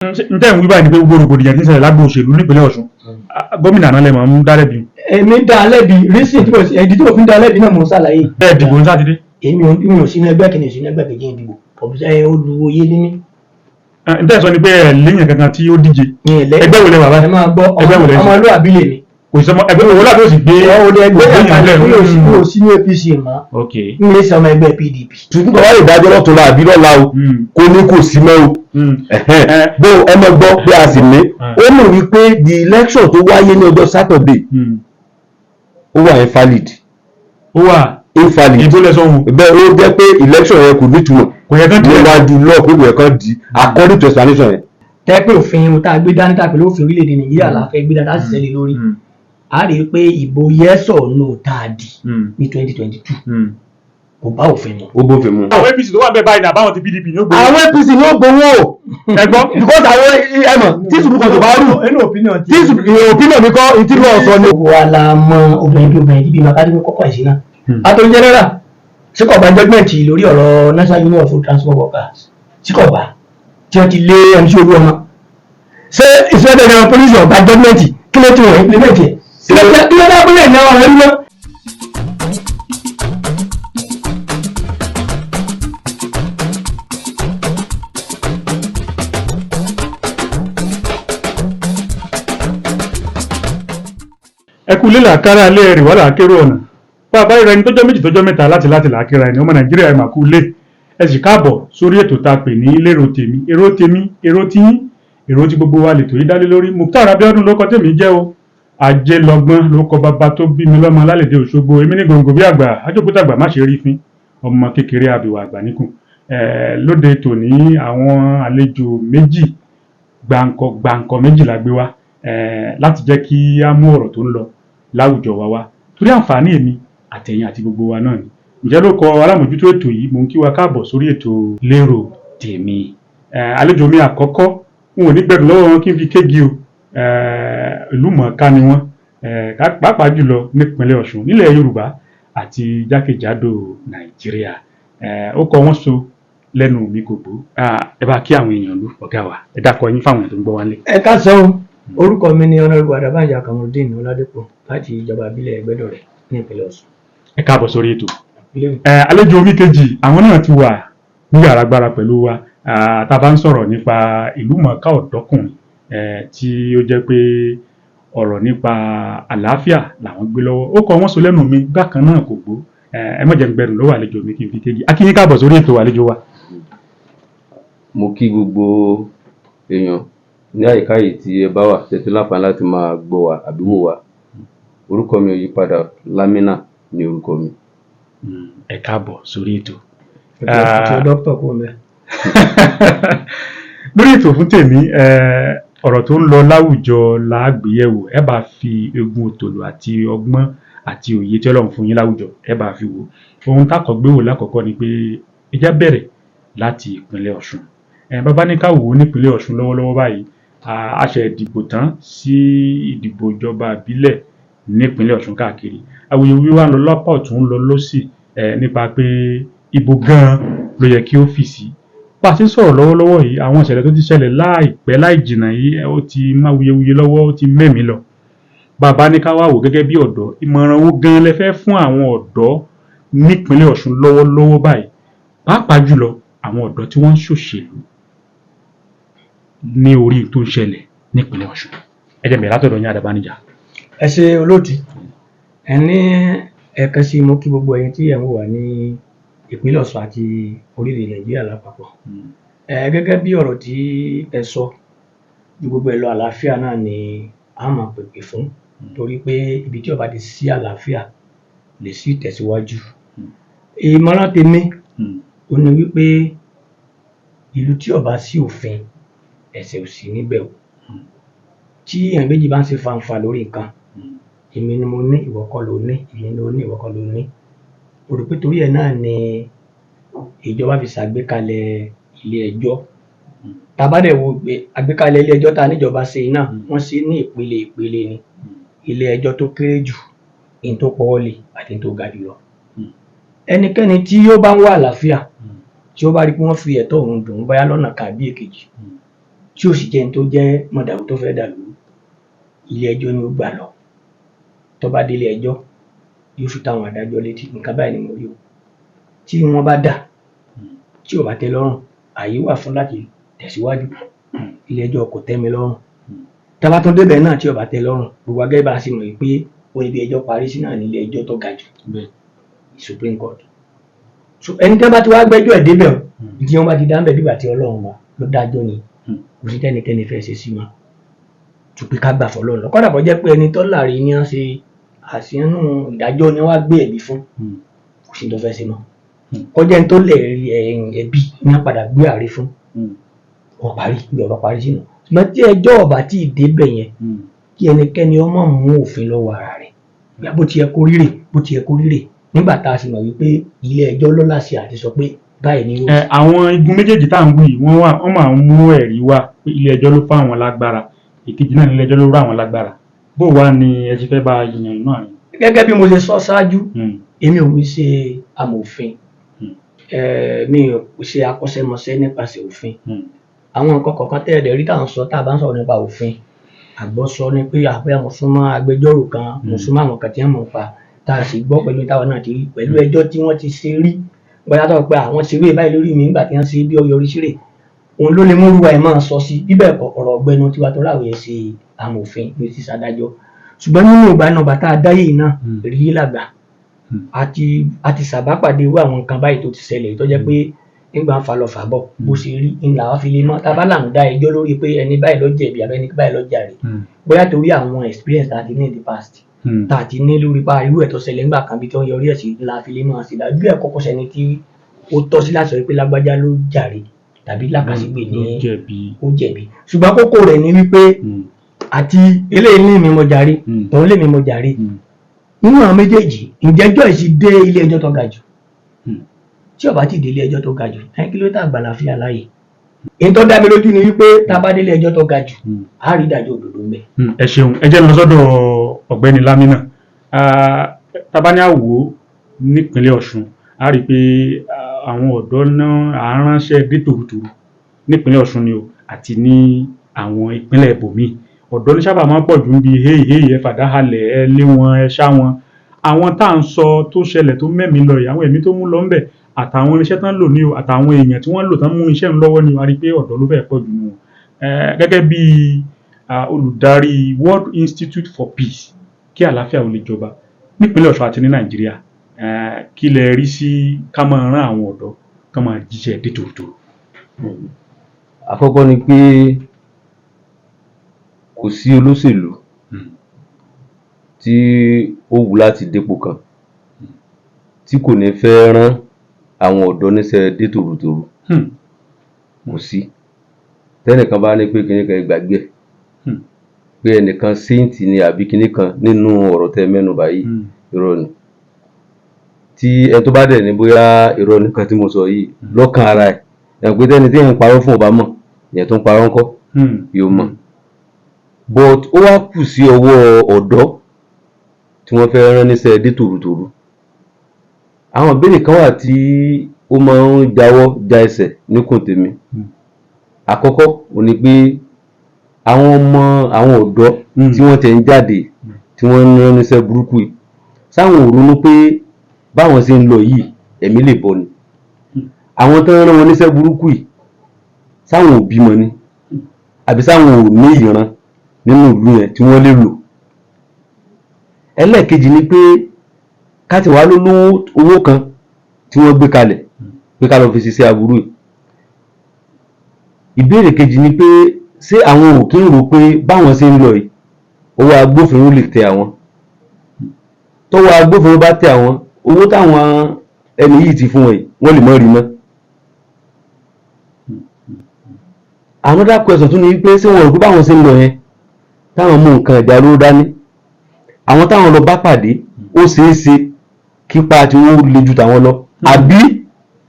ǹjẹ́ ìwé báyìí ni pé gbogbo rògbòdìyàn ti ń ṣẹlẹ̀ lágbo òṣèlú nípínlẹ̀ Ọ̀ṣun gómìnà àná lẹ́mọ̀ ń dá lẹ́bi. èmi dá lẹ́bi rísìn tí mo sì ẹ̀dí tí mo fi ń dá lẹ́bi náà mo ń ṣàlàyé. bẹ́ẹ̀ dìbò ń sátidé. èmi ò sínú ẹgbẹ́ kìíní sínú ẹgbẹ́ kejì ìdìbò olùwòye ní mí. ǹjẹ́ sọ ni pé lẹ́yìn kankan tí ó díje ẹgbẹ́ wo lẹ wà báyìí. ẹ máa gbọ́ ọmọlúwàbí lè mi. kò sọmọ ẹgbẹ́ wo láti ó sì gbé mi ò sí ní APC mọ́ mi lè sọ ọmọ ẹgbẹ́ PDP. ṣùgbọ́n wọ́n lè dájọ́ lọ́tún la àbí lọ́la o kò ní kò sí mọ́ o bó ọmọ gbọ́ pé a sì ní ó mọ̀ wípé the election tó wáyé ní ọjọ́ Saturday ó wà invalid. ó wà invalid ìbò lẹ́sọ̀ ohun. bẹ́ẹ̀ ó jẹ́ pé election yẹn kò nítumọ̀ níwájú lọ́ọ̀ pé kò yẹ kán di according to explanation yẹn. tẹ́pẹ́ òfin tá a gbé dání tàbí òfin orílẹ̀-èdè Nàìjíríà la fẹ́ gbé dání láti ṣẹlẹ̀ lórí a rí i pé ìbò yes or no tá a di ní 2022 kò bá òfin mu. ó bófin mu. àwọn APC tó wà bẹ́ẹ̀ báyìí ní àbáwọn ti PDP ní ó gbowó. àwọn APC ní ó gbowó ẹ̀gbọ́n because àwọn ẹ̀mọ̀ tí sùdùkọ̀ tó bá rù ẹnu opinion tí opinion mi kọ́ ìtí lọ́ọ̀ sọ ni. wa la mọ obìnrin ibi makadé kọ́kọ́ ìsìn náà. attorney general ṣé kò bá judgement lórí ọ̀rọ̀ National Union of Transport Workers ṣé kò bá tí wọ́n ti lé ẹni sí olú ọmọ. ṣé ìṣẹ́bẹ̀ náà polisi ọ̀gbà judgement kí ló ti wọ̀ implement ẹ̀ kí ló dá bóyá ìnáwó rẹ̀ lọ. ẹ kú lílà kára alẹ́ rẹ̀ wà láàkérò ọ̀nà bàbá ìrẹ́ ẹni tọ́jọ́ méjì tọ́jọ́ mẹ́ta láti làákìrà ẹni ọmọ Nàìjíríà ẹ̀ mà kú lé ẹ sì káàbọ̀ sórí ètò tá a pè ní lérò tèmi èrò tiyín èrò tí gbogbo wa lè tó yí dálé lórí Mukhtar Abiodun ló kọ tèmi jẹ́ o ajé lọ́gbọ́n ló kọ bàbá tó bí mi lọ́mọ lálẹ́dẹ Òṣogbo èmi ní gbòǹgbò bí àgbà ajókòtà àgbà má ṣe rí fín ọmọ kékeré àbíwá àgbà níkùn lóde tòní àwọn àlejò méjì gbàǹkọ méjì la gbé wá láti jẹ́ kí á mú ọ̀rọ̀ tó ń lọ láwùjọ wa wá torí àǹfààní èmi àtẹ̀yìn àti gbogbo wa náà ni ǹjẹ́ ló kọ alámòjútó ètò yìí mò ń kí wa káàbọ̀ sórí ètò lérò tèmi àlejò mi àkọ́kọ́ n ò ní gbẹ̀rù lọ́wọ́ wọn kí n fi kéegi o ìlú mọ̀ọ́ká ni wọ́n pàápàá jùlọ nípínlẹ̀ Ọ̀ṣun nílẹ̀ Yorùbá àti jákèjádò Nàìjíríà ó kọ wọ́n so lẹ́nu mi gbogbo ẹ bá kí àwọn èèyàn lù ọ̀gá wa ẹ dákọ yín fáwọn èèyàn tó ń gbọ́ wá lé. ẹ ká sọ orúkọ mi ni Honorable Adébánjọ Kamaldeen Ọládépò láti ìjọba ìbílẹ̀ Ẹgbẹ́dọ̀rẹ́ ní ìpínlẹ̀ Ọ̀ṣun. ẹ káàbọ̀ sórí ètò. àlejò omi kejì àwọn náà ti wà ní yàrá agbára pẹ̀lú wa tá a bá ń sọ̀rọ̀ nípa ìlú mọ̀ọ́ká ọ̀dọ́kùnrin tí ó jẹ́ pé ọ̀rọ̀ nípa àlàáfíà làwọn gbé lọ́wọ́ ó kọ wọ́n so lẹ́nu mi bákan náà kò gbó ẹ má jẹ́ ń gbẹ̀rù lọ́wọ́ àlejò mi kí n fi kéjì akínyín káàbọ̀ sórí ètò àlejò wa. mo kí gbogbo èèyàn ní àyíká yìí tí ẹ bá wà tẹ́tí láǹfààní láti máa gbọ́ wa àbí wò wá orúkọ mi ò yí padà Lamina ní orúkọ mi. ẹ káàbọ̀ sórí ètò. dókítà kò mẹ́. lórí ètò fún tèmi ọ̀rọ̀ tó ń lọ láwùjọ láàgbéyẹ̀wò ẹ bá fi egun òtòlù àti ọgbọ́n àti òye tí Ọlọ́run fún yín láwùjọ ẹ bá fi wò ohun tákọ̀ gbé wò lákọ̀ọ́kọ́ ni pé ẹ já bẹ̀rẹ̀ láti ìpínlẹ̀ Ọ̀ṣun bàbá ní ká wò ó nípínlẹ̀ Ọ̀ṣun lọ́wọ́lọ́wọ́ báyìí a ṣe ìdìbò tán sí ìdìbò ìjọba ìbílẹ̀ nípínlẹ̀ Ọ̀ṣun káàkiri awuyewuye wa ń lọ lọ́pọ̀ tó ń lọ lọ́sì nípa pé ibo gan-an ló yẹ kí ó fì sí bá a ti ń sọ̀rọ̀ lọ́wọ́lọ́wọ́ yìí àwọn ìṣẹ̀lẹ̀ tó ti ṣẹlẹ̀ láìpẹ́ láì jìnnà yìí ó ti má wuyewuye lọ́wọ́ ó ti mẹ́mìí lọ bàbá ní ká wá wò gẹ́gẹ́ bí ọ̀dọ́ ìmọ̀ràn wo gan-an lẹ fẹ́ fún àwọn ọ̀dọ́ nípínlẹ̀ Ọ̀ṣun lọ́wọ́lọ́wọ́ báyìí pàápàá jùlọ àwọn ọ̀dọ́ tí wọ́n ń ṣòṣèlú ní orí tó ń ṣẹlẹ̀ nípínlẹ̀ Ọ̀ṣun ẹ jẹ́ bẹ̀rẹ̀ látọ̀dọ̀ yín Adébánijá. ẹ ṣe olóòtú ẹ ní ẹ̀kan sí mo kí gbogbo ẹ̀yin tí ẹ̀ ń wà ní ìpínlẹ̀ Ọ̀ṣun àti orílẹ̀ Nàìjíríà lápapọ̀ gẹ́gẹ́ bí ọ̀rọ̀ tí ẹ sọ ju gbogbo ẹ̀ lọ àlàáfíà náà ni a máa pèpè fún torí pé ibi tí ó bá ti sí àlàáfíà lè sí ìtẹ̀síwájú ìmọ̀ràn tèmi ó ní wípé ìlú tí ó bá sí òfin ẹ̀ṣẹ̀ ò sí níbẹ̀ o tí èèyàn méjì bá ń ṣe fanfa lórí nǹkan èmi ni mo ní ìwọ kọ́ ló ní èmi ni mo ní ìwọ kọ́ ló ní o rò pé torí ẹ̀ náà ni ìjọba fi ṣàgbékalẹ̀ ilé ẹjọ́ tá a bá dẹ̀ wo àgbékalẹ̀ ilé ẹjọ́ tá a níjọba ṣe náà wọ́n ṣe ní ìpele ni ilé ẹjọ́ tó kéré jù ní tó pọ́wọ́lé àti ní tó ga jùlọ ẹnikẹ́ni tí yóò bá ń wá àlàáfíà tí ó bá rí pé wọ́n fi ẹ̀tọ́ òun dùn bóyá lọ́nà kan àbí èkejì tí ó sì jẹ́ ní tó jẹ́ mọ̀dàrú tó fẹ́ dàlú, ilé ẹjọ́ ni ó gbà lọ. Tó bá délé ẹjọ́ yóò fi táwọn adájọ́ létí nǹkan báyìí ni mo rí o. Tí wọ́n bá dà tí ò bá tẹ́ lọ́rùn, ààyè wà fún láti tẹ̀síwájú. Ilé ẹjọ́ kò tẹ́ mi lọ́rùn. Tá bá tún débẹ̀ náà tí ò bá tẹ́ lọ́rùn, gbogbo agẹ́ bá sì mọ̀ pé ó ibi ẹjọ́ parí sí náà ní ilé ẹjọ́ tó ga jù, Supreme Court. So ẹni tẹ́ bá ti wá gbẹ́jọ́ ẹ̀ débẹ̀ o, ìdí wọn bá ti dá ń bẹ̀ bí ìgbà tí Ọlọ́run wà ló dájọ́ ni, kò sí tẹ́nikẹ́ni fẹ́ ṣe sí wọn. Tù pé ká gbà fọlọ́run lọ. Kọ́dà bọ́ jẹ́ pé ẹni tó láre ni wọ́n ṣe àṣìánú ìdájọ́ ni wọ́n á gbé ẹ̀bí fún, kò sí tó fẹ́ ṣe mọ́. Kọjá ẹni tó lẹ̀ ẹ̀bí ni wọ́n padà gbé àre fún, wọ́n parí bí ọ̀rọ̀ parí sínú. Ṣùgbọ́n tí ẹjọ́ ọ̀bà tí ì débẹ̀ yẹn, kí ẹnikẹ́ni ọmọ mú òfin lọ́wọ́ ara rẹ̀. Ìgbà bó ti yẹ kó rírè, bó ti yẹ kó rírè. Nígbà tá a sì mọ̀ wípé ilé ẹjọ́ ló láṣẹ àti sọ pé báyìí ni ó. Àwọn igun méjèèjì tá à ń wí yìí wọ́n máa ń mú ẹ̀rí wá pé ilé ẹjọ́ ló fún àwọn lágbára, èkejì náà ní ilé ẹjọ́ ló rọ̀ àwọn lágbára. Bó wá ni ẹ ti fẹ́ bá yìnyín náà ni? Gẹ́gẹ́ bí mo ṣe sọ ṣáájú, èmi ò ní ṣe amòfin, mi ò ṣe akọ́ṣẹ́mọṣẹ́ nípasẹ̀ òfin. Àwọn nǹkan kọ̀ọ̀kan tẹ́lẹ̀ rí tá à ń sọ tá a bá ń sọ̀rọ̀ nípa òfin, àgbọ́sọ ni pé àpẹ́ mo súnmọ́ agbẹjọ́rò kan, mo súnmọ́ àwọn kan tí wọ́n mọ̀ pa, tá a sì gbọ́ pẹ̀lú táwọn náà ti rí pẹ̀lú ẹjọ́ tí wọ́n ti ṣe rí. Bóyá tó pé àwọn ṣe wé báyìí lórí mi nígbà tí wọ́n ṣe bí ọyọ oríṣiríṣi, òun ló lè mú orúwa ẹ̀ máa sọ sí bíbẹ̀ ọ̀rọ̀ ọ̀gbẹ́nu tiwa tó ráwọ̀ ẹ̀ ṣe amòfin ní ti ṣàdájọ́. Ṣùgbọ́n nínú ìgbà náà bàtà adáyé náà rí làgbà àti sàbápàdé irú àwọn nǹkan báyìí tó ti ṣẹlẹ̀ tó jẹ́ pé nígbà ń fa lọ fà bọ̀ bó ṣe rí ńlá wá fi lè mọ́ tá a bá là ń dá ẹjọ́ lórí pé ẹni báyìí ló jẹ̀bi àbẹ́ni báyìí ló jàre, bóyá torí àwọn experience tá a ti ní in the past tá a ti ní lórí pa irú ẹ̀ tó ṣẹlẹ̀ nígbà kan bí tí wọ́n yọrí ẹ̀ sí ńlá fi lè mọ́ sí dájú ẹ̀ kọ́kọ́ sẹ́ni tí ó tọ́ sí láti sọ pé lágbájá ló jàre tàbí làkàṣègbè ní ó jẹ̀bi. Ṣùgbọ́n kókó rẹ̀ ni wípé àti eléyìí ní mi mo jàre tòun lè mi mo jàre, nínú àwọn méjèèjì ìjẹ́jọ́ ìsì dé ilé ẹjọ́ tó ga jù. Tí ó bá ti dé ilé ẹjọ́ tó ga jù, kí ló tá àgbàlá fi àlàyé. Èyí tó dá mi lójú ni wípé tá a bá dé ilé ẹjọ́ tó ga jù, á rí ìdájọ́ òdodo ńbẹ̀. Ẹ ṣeun, ẹ jẹ́ lọ sọ́dọ̀ ọ̀gbẹ́ni Lámínà. Tá a bá ní àwò nípínlẹ̀ Ọ̀ṣun, a rí i pé àwọn ọ̀dọ́ náà à ń ránṣẹ́ dé tòrutòru nípínlẹ̀ Ọ̀ṣun ni o àti ní àwọn ìpínlẹ̀ ibòmíì. Ọ̀dọ́ ní sábà máa ń pọ̀ jù níbi héyì ẹ fàdá halẹ̀ ẹ lé wọn ẹ ṣá wọn. Àwọn tá à ń sọ tó ṣẹlẹ̀ tó mẹ́mìí lọ yìí, àwọn ẹ̀mí tó mú lọ ńbẹ̀ àtàwọn irinṣẹ́ tán lò ní o àtàwọn èèyàn tí wọ́n lò tán mú iṣẹ́ ń lọ́wọ́ ni a rí i pé ọ̀dọ́ ló fẹ́ pọ̀ jù nù. Gẹ́gẹ́ bí olùdarí World Institute for Peace kí àlàáfíà ó lè jọba nípínlẹ̀ Ọ̀ṣun àti ní Nàìjíríà, kí lẹ rí sí ká máa rán àwọn ọ̀dọ́ ká máa jíṣẹ́ dé tòrutòru? Àkọ́kọ́ ni pé kò sí olóṣèlú tí ó wù láti dépò kan tí kò ní fẹ́ rán àwọn ọ̀dọ́ níṣẹ́ dé tòrutòru. Kò sí. Tẹ́nìkan bá ní pé kinní kan ìgbàgbé ẹ̀ pé ẹnìkan séǹtì ni àbí kinní kan nínú ọ̀rọ̀ tẹ́ mẹ́nu báyìí, irọ́ ni. Tí ẹni tó bá dẹ̀ ní bóyá irọ́ nìkan tí mo sọ yìí lọ́kàn ara ẹ̀, ẹ̀ pé tẹ́ni tí èèyàn ń parọ́ fún ọba mọ̀, ìyẹn tó ń parọ́ ńkọ́ yóò mọ̀. But ó wá kù sí ọwọ́ ọ̀dọ́ tí wọ́n fẹ́ rán níṣẹ́ dé tòrutòru. Àwọn ìbéèrè kan wà tí ó máa ń jáwọ́ já ẹsẹ̀ níkùn tèmi. Àkọ́kọ́ ò ní pé àwọn ọ̀dọ́ tí wọ́n tẹ̀ ń jáde tí wọ́n ń rán níṣẹ́ burúkú yìí, sáwọn ò ronú pé báwọn ṣe ń lọ yìí ẹ̀mí lè bọ́ ni. Àwọn tó ń rán wọn níṣẹ́ burúkú yìí sáwọn ò bímọ ni àbí sáwọn ò ní ìran nínú ìlú yẹn tí wọ́n lè lò. Ẹlẹ́ẹ̀kejì ni pé ká ti wá lólówó owó kan tí wọ́n gbé kalẹ̀ pé ká lọ fi ṣiṣẹ́ aburú yìí. Ìbéèrè kejì ni pé ṣé àwọn ò kí ń rò pé báwọn ṣe ń lọ yìí owó agbófinró lè tẹ àwọn? Tọ́wọ́ agbófinró bá tẹ àwọn, owó táwọn ẹni yìí ti fún wọn yìí wọ́n lè mọ́ rí mọ́. Another question tún ni wípé ṣé wọn rò pé báwọn ṣe ń lọ yẹn táwọn mú nǹkan ìjà lóró dání, àwọn táwọn lọ bá pàdé ó ṣeé ṣe kípa tí wọ́n le ju tàwọn lọ àbí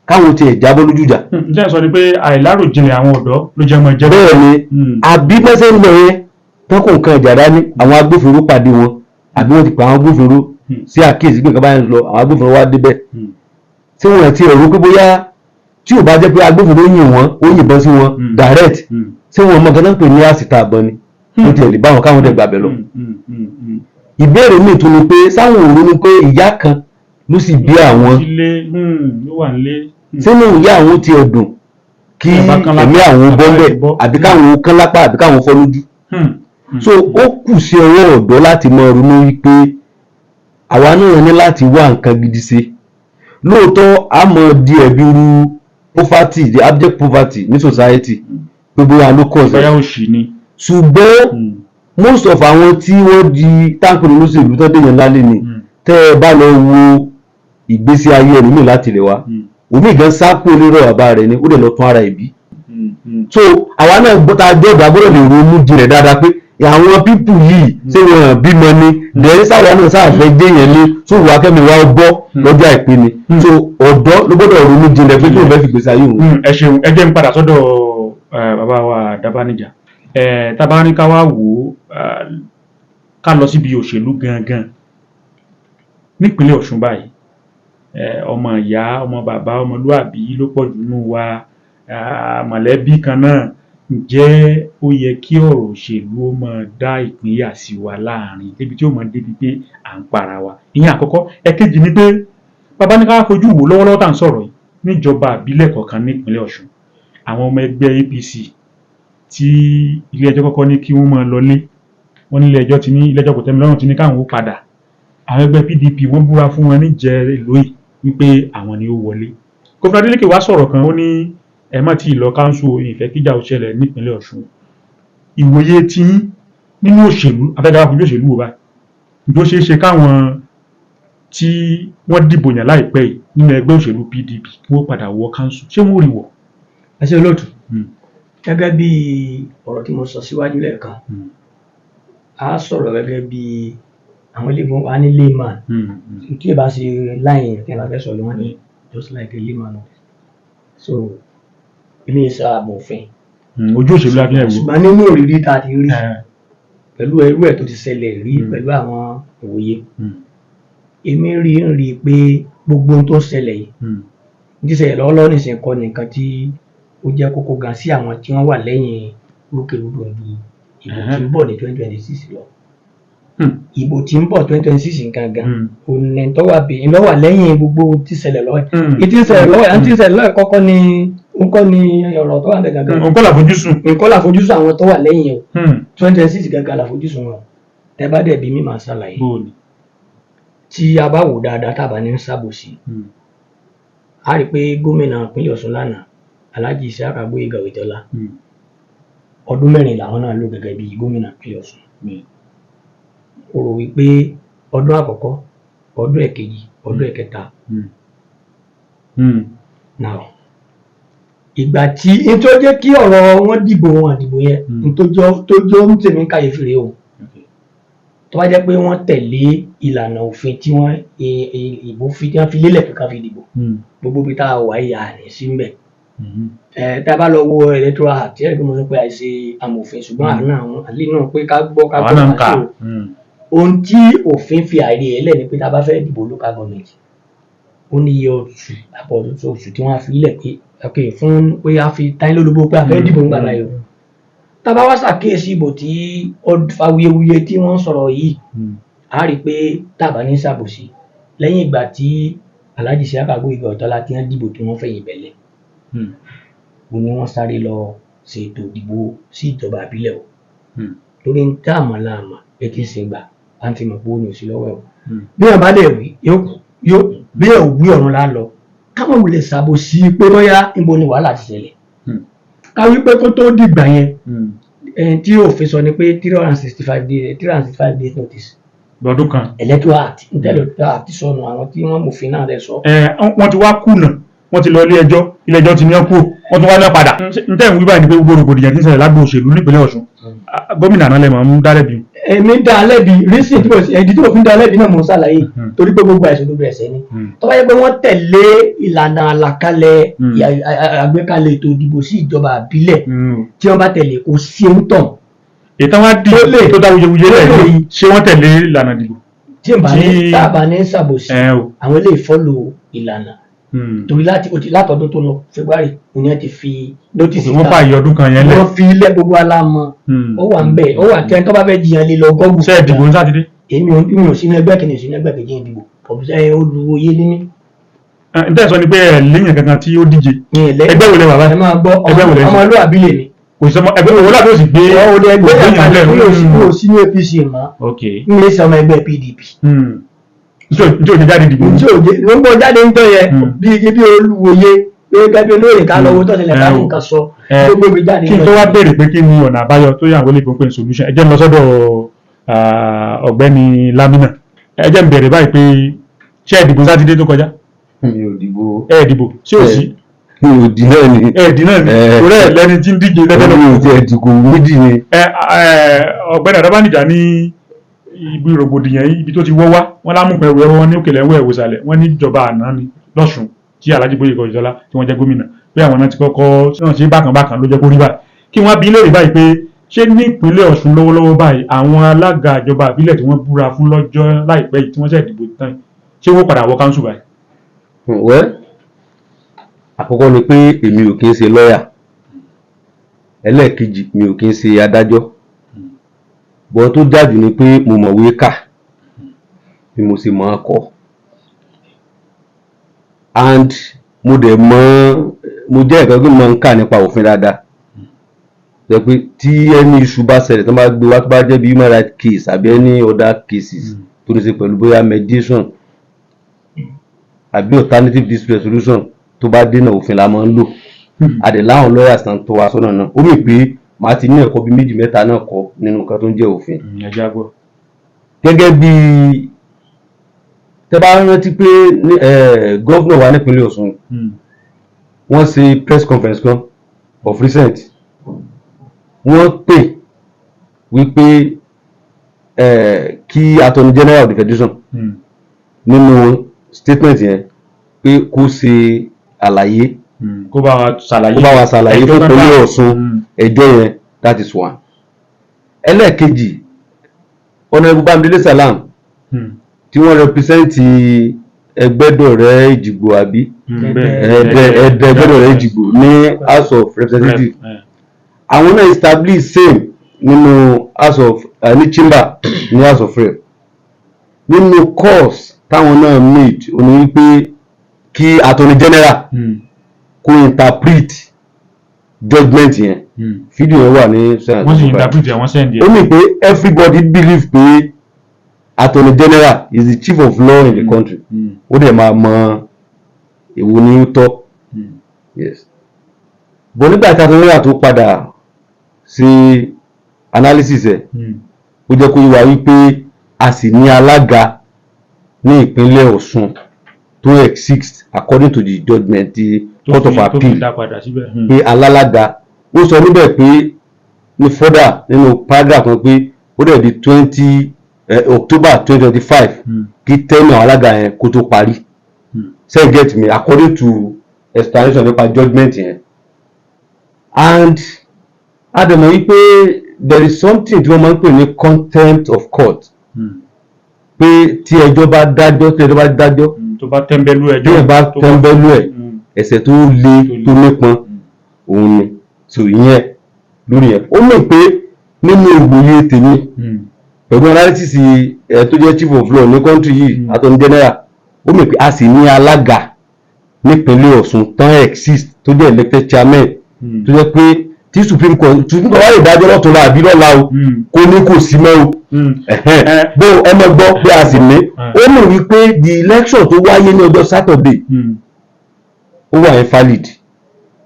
káwọn tiẹ̀ jábọ́ lójú ìjà. Ǹjẹ́ sọ ni pé àìláròjinlẹ̀ àwọn ọ̀dọ́ ló jẹ́ mọ́ ìjẹ́ bẹ́ẹ̀ ni àbí bẹ́sẹ̀ ń lọ yẹn tán kò nǹkan ìjà dání àwọn agbófinró pàdé wọn àbí wọ́n ti pa àwọn agbófinró sí àkíyèsí pé nǹkan báyìí ń lọ àwọn agbófinró wá débẹ̀. Tí wọ́n ti rò pé bóyá tí ò bá jẹ́ pé agbófinró yìn wọ́n ó yìnbọn sí wọn direct ṣé wọn mọ ganan pé ní àsìta àbọn ni ó ti ẹ̀ lè bá wọn káwọn dẹ̀ gbàbẹ̀ lọ. ìbéèrè míì tún ni pé sáwọn òru ni pé ìyá kan ló sì bí àwọn sínú ìyá àwọn ti ẹ̀dùn kí ẹ̀mí àwọn bọ́lẹ̀ àbí káwọn kán lápá àbí káwọn fọ́ lójú. So ó kù sí ọwọ́ ọ̀dọ́ láti mọ ronú wípé àwa náà ní láti wá nǹkan gidi ṣe. Lóòótọ́ a mọ̀ di ẹ̀bi ru poverty, the abject poverty ní society gbogbo wa ló kọ̀ sí. Ṣùgbọ́n most of àwọn tí wọ́n di táǹkì olóṣèlú tó dèèyàn lálẹ́ ni tẹ́ ẹ bá lọ wo ìgbésí ayé ẹlòmíì láti lè wá omi gan sápò lérò bàbá rẹ̀ ni ó dẹ̀ lọ tún ara ìbí. So àwa náà gbọ́ta jẹ́gbà gbọ́dọ̀ lè ronú jinlẹ̀ dáadáa pé àwọn pípù yìí ṣé wọn bímọ ni dẹ̀rí sáwọn náà sáàfẹ́ jẹ́yàn ní tó wà kẹ́mi wá bọ́ lọ́jọ́ àìpé ni. So ọ̀dọ́ ló gbọ́dọ̀ ronú jinlẹ̀ pé kí ló fẹ́ fi gbèsè ayé òun. Ẹ ṣeun, ẹ jẹ́ n padà sọ́dọ̀ bàbá wa Dábánijà. Tábà ní ká wá wò ó ká lọ síbi òṣèlú gangan nípínlẹ̀ Ọ̀ṣun báyìí. Ọmọ ìyá, ọmọ bàbá, ọmọlúàbí ló pọ̀ jù nínú wa, mọ̀lẹ́bí kan náà. Ǹjẹ́ ó yẹ kí ọ̀rọ̀ òṣèlú ó máa dá ìpínyà sí wa láàrin débi tí ó máa débi pé à ń para wa? Ìyẹn àkọ́kọ́. Ẹ̀kejì ni pé bàbá ní ká fojú wò lọ́wọ́lọ́wọ́ tá à ń sọ̀rọ̀ yìí níjọba àbílẹ̀ kọ̀ọ̀kan nípínlẹ̀ Ọ̀ṣun. Àwọn ọmọ ẹgbẹ́ APC tí ilé ẹjọ́ kọ́kọ́ ní kí wọ́n máa lọlé, wọ́n ní ilé ẹjọ́ kò tẹ́milọ́rùn ti ní káwọn ó padà. Àwọn ẹgbẹ́ PDP wọ́n búra fún wọn níjẹ̀ẹ́ lóyè wípé àwọn ni ó wọlé. Gómìnà Adeleke wá sọ̀rọ̀ kan, ó ní ẹ má tí ì lọ káńsù ìfẹ́ kíjà ó ṣẹlẹ̀ nípínlẹ̀ Ọ̀ṣun. Ìwòye tí nínú òṣèlú afẹ́dáwà fojú òṣèlú wò báyìí tó ṣeé ṣe káwọn tí wọ́n dìbò yàn láìpẹ́ yìí nínú ẹgbẹ́ òṣèlú PDP wọ́n padà wọ káńsù, ṣé wọ́n rí wọ̀? Ẹ ṣé olóòtú. Gẹ́gẹ́ bí ọ̀rọ̀ tí mo sọ síwájú lẹ́ẹ̀kan, a sọ̀rọ̀ gẹ́gẹ́ bí àwọn ilé ìgbìmọ̀ wa ní layman tí ẹ bá ṣe láyìn kí ẹ bá fẹ́ sọ lọ́wọ́ ní just like a layman. So ilé iṣẹ́ ààbò òfin ojú òṣèlú la fi hàn wò. Ṣùgbọ́n nínú òrìrí tá a ti rí pẹ̀lú ẹrú ẹ̀ tó ti ṣẹlẹ̀ rí pẹ̀lú àwọn òye, èmi rí i pé gbogbo ohun tó ṣẹlẹ̀ yìí ní ṣẹlẹ̀ lọ́wọ́lọ́wọ́ nìsín kọ́ nìkan tí ó jẹ́ kókó gan sí àwọn tí wọ́n wà lẹ́yìn rúkèrúdò ìbò tí ń bọ̀ ní 2026 lọ. Ìbò tí ń bọ̀ 2026 gangan òní tó wà bí lọ́wọ́ lẹ́yìn gbogbo tí ṣẹlẹ̀ lọ́wọ́ ìtí ṣẹlẹ̀ lọ́wọ́ àti ṣẹlẹ̀ lọ́wọ́ kọ́kọ́ ni ọ̀rọ̀ tó wà ní gangan. Nǹkan làfojúsùn àwọn tó wà lẹ́yìn o 2026 gangan làfojúsùn wọn. Tẹ́ bá dẹ̀ bí mi máa ṣàlàyé. Tí a bá wò dáadáa tá a bá ní ṣàbòsí, a rí i pé gómìnà ìpínlẹ̀ Ọ̀ṣun lánàá Alhaji Isiaq Agboyega Oyetola ọdún 4 làwọn náà lò gẹ́gẹ́ bí gómìnà ìpínlẹ̀ Ọ̀ṣun. Ó rò wípé ọdún àkọ́kọ́, ọdún ẹ̀kejì, ọdún ẹ̀kẹta. Now ìgbà tí n tó jẹ́ kí ọ̀rọ̀ wọn dìbò yẹn n tó jọ ń tèmi káyéfì rèé o. Tó bá jẹ́ pé wọ́n tẹ̀lé ìlànà òfin tí wọ́n ìbò fi lélẹ̀ pé ká fi dìbò, gbogbo bí tá a wà yìí àní sí ń bẹ̀. Tá a bá lọ wo electoral act ẹ̀rí pé mo sọ pé àìṣe amòfin ṣùgbọ́n àná àwọn àlè náà pé ká gbọ́ ká o. Ohun tí òfin fi àìrí ẹ̀ lẹ̀ ni pé tá a bá fẹ́ dìbò local government ó ní iye oṣù àbọ̀ oṣù tí wọ́n á fi lẹ̀ pé fún pé a fi táyé lólobó pé a fẹ́ dìbò ńgbà láyò. Tá a bá wá ṣàkíyèsí ìbò tí ó fa wuyewuye tí wọ́n sọ̀rọ̀ yìí, a rí i pé tá a bá ní ṣàbòsí lẹ́yìn ìgbà tí Alhaji Isiaq Agboyega Oyetola tí wọ́n dìbò tí wọ́n fẹ̀yìn bẹ̀lẹ̀ òun ni wọ́n sáré lọ ṣètò ìdìbò sí ìjọba àbílẹ̀ o. Torí ń tá àmọ́ láàmà pé kí n ṣe gbà á ti mọ̀ pé ó ní òsì lọ́wọ́ ẹ̀ o. Bí wọ́n bá dẹ̀ wí yóò bí ẹ̀ wí ọ̀run lá lọ káwọn wulẹ̀ ṣàbòsí pé bóyá níbo ni wàhálà ti ṣẹlẹ̀. Ká wí pé kó tó dìgbà yẹn tí òfin sọ ni pé 365 days notice lọ́dún kan. Electoral act àti sọnù àwọn tí wọ́n mòfin náà rẹ̀ sọ. Wọ́n ti wá kùnà, wọ́n ti lọ ilé ẹjọ́ ti ní ọkú, wọ́n tún wá náà padà. N tẹ́ ń wí báyìí ni pé gbogbo rògbòdìyàn tí ń ṣẹlẹ̀ lágbo òṣèlú nípínlẹ̀ Ọ̀ṣun gómìnà náà lẹ́mọ̀ ń dá lẹ́bi. Èmi dá lẹ́bi rísì tí mo fi ń dá lẹ́bi náà mo ń ṣàlàyé torí pé gbogbo àìsàn gbogbo ẹ̀ṣẹ̀ ni. Tó bá yẹ pé wọ́n tẹ̀lé ìlànà àlàkalẹ̀ àgbékalẹ̀ ètò ìdìbò sí ìjọba àbílẹ̀ tí wọ́n bá tẹ̀lé kò sí ń tàn. Ìtàn wá di tó dá wuyewuye lẹ́yìn ṣé wọ́n tẹ̀lé ìlànà ìdìbò. Tí n bá ní ṣàbòsí àwọn ilé ìfọ́lò ìlànà torí látọdún tó lọ February ìyẹn ti fi notice wọ́n fà yọ ọdún kan yẹn lẹ̀. wọ́n fi ilé gbogbo alámọ̀ ó wà ń bẹ̀ ó wà tẹ́ tó bá fẹ́ jiyàn lé lọ gọ́gùn. ṣé ìdìbò ní sátidé. èmi ò sínú ẹgbẹ́ kìíní sínú ẹgbẹ́ kejì ìdìbò ọ̀bùsẹ̀ olùwòye ní mí. n tẹ́ sọ ni pé ẹ léyìn kankan tí ó díje ẹgbẹ́ wo lẹ bàbá ẹ máa gbọ́ ẹgbẹ́ wo lẹ ọmọlúwàbí lè mi. kò sí ẹgbẹ́ wo láti ó sì gbé ẹgbẹ́ kankan mi ò sínú APC mọ́ mi ò sí ọmọ ẹgbẹ́ PDP. njẹ́ òjò jáde dìbò. njẹ́ òjò ló ń bọ̀ jáde ń tọ́ yẹ bí olùwòye pé gẹ́gẹ́ lóye ká lọ́wọ́ tó ṣẹlẹ̀ ká ní nǹkan sọ ló gbé mi jáde. kí n tó wá béèrè pé kí ni ọ̀nà àbáyọ tó yàn wọlé ìpínpín solution ẹ jẹ́ n lọ sọ́dọ̀ ọ̀gbẹ́ni Lamina ẹ jẹ́ n bẹ̀rẹ̀ báyìí pé ṣé ẹ dìbò sátidé tó kọjá. mi ò dìbò. ẹ dìbò ṣé ò sí. mi ò dì náà ni. ẹ dì náà ni torí ẹ lẹni tí ń díje lẹ́tẹ̀lẹ́. mi ò tiẹ̀ dìbò méjì ni. ọ̀gbẹ́ni Adébánìjà ní ibi rògbòdìyàn yìí ibi tó ti wọ́ wá wọ́n lámùpẹ̀ ẹ̀wẹ̀ wọn ní òkèlè ẹ̀wẹ̀ ìwòsàlẹ̀ wọ́n ní ìjọba àná ni lọ́sùn tí Alhaji Boyèkọ̀ Oyètọ́lá tí wọ́n jẹ́ gómìnà pé àwọn náà ti kọ́kọ́ náà ṣe bákan ló jẹ́ kó rí báyìí kí wọ́n bi léèrè báyìí pé ṣé ní ìpínlẹ̀ Ọ̀ṣun lọ́wọ́lọ́wọ́ báyìí àwọn alága ìjọba ìbílẹ̀ tí wọ́n búra fún lọ́jọ́ láìpẹ́ yìí tí wọ́n ṣẹ̀ dìbò tán ṣé wọ́n padà wọ káńsù báyìí. wẹ́ àkọ́kọ́ ni pé èmi ò kí ń ṣe lọ́ọ̀yà ẹlẹ́ẹ̀kejì mi ò kí ń ṣe adájọ́ bọ́ tó dájú ni pé mo mọ̀wé kà bí mo sì máa kọ and mo dẹ̀ mo jẹ́ ẹ̀kọ́ pé mo ń kà nípa òfin dáadáa jẹ́ pé tí ẹni iṣu bá ṣẹlẹ̀ tó bá gbé wá tó bá jẹ́ bí human rights case àbí any other cases tó ní ṣe pẹ̀lú bóyá mediation àbí alternative dispute resolution tó bá dènà òfin la máa ń lò àdè láwọn lawyers tán tó wá sọ́nà náà ó mì pé màá ti ní ẹ̀kọ́ bí méjì mẹ́ta náà kọ́ nínú nǹkan tó ń jẹ́ òfin. gẹ́gẹ́ bí tẹ́ bá rántí pé gọ́vnọ̀ wa nípínlẹ̀ Ọ̀ṣun wọ́n ṣe press conference kan of recent wọ́n pè wípé kí attorney general of the federation nínú statement yẹn pé kó ṣe àlàyé kó bá wa ṣàlàyé fún ìpínlẹ̀ Ọ̀ṣun ẹjọ́ yẹn that is one. ẹlẹ́ẹ̀kejì Honorable Bámidélé Salam tí wọ́n represent Ẹgbẹ́dọ̀rẹ́ Èjìgbò àbí Ẹgbẹ́dọ̀rẹ́ Èjìgbò ní House of Representatives àwọn náà establish same nínú House of ní chamber ní House of Rep nínú course táwọn náà made òní wípé kí attorney general kó interpret judgement yẹn fídíò yẹn wà ní senate wọ́n sì interpret ẹ̀ wọ́n send yẹn. ó mì pé everybody believe pé attorney general is the chief of law in the country ó dẹ̀ máa mọ èwo ni ó tọ́ yes bọ̀ nígbà tí attorney general tó padà ṣe analysis ẹ̀ ó jẹ́ kó yé wa wípé a sì ní alága ní ìpínlẹ̀ Ọ̀ṣun tó exist according to the judgement the court of appeal pé alálága ó sọ níbẹ̀ pé ní further nínú paragraph kan pé ó dẹ̀ di October 2025 kí tẹ́nà alága yẹn kó tó parí say get me according to explanation nípa judgement yẹn and adẹ̀mọ̀ wípé there is something tí wọ́n máa ń pè ní contempt of court pé tí ẹjọ́ bá dájọ́ tó bá tẹ́ńbẹ́lú ẹjọ́ bí ẹ bá tẹ́ńbẹ́lú ẹ̀ ẹ̀ṣẹ̀ tó le tó nípọn òun ni so ìyẹn lórí ẹ̀ ó mọ̀ pé nínú ìgbòye tèmi pẹ̀lú analysis tó jẹ́ chief of law ní country yìí attorney general ó mọ̀ pé a sì ní alága nípínlẹ̀ Ọ̀ṣun tán exist tó jẹ́ elected chairman tó jẹ́ pé tí supreme court wá lè dájọ́ lọ́tún la àbí lọ́la o kò ní kò sí mọ́ o bó ẹ mọ̀ gbọ́ pé a sì ní ó mọ̀ wípé the election tó wáyé ní ọjọ́ Saturday ó wà invalid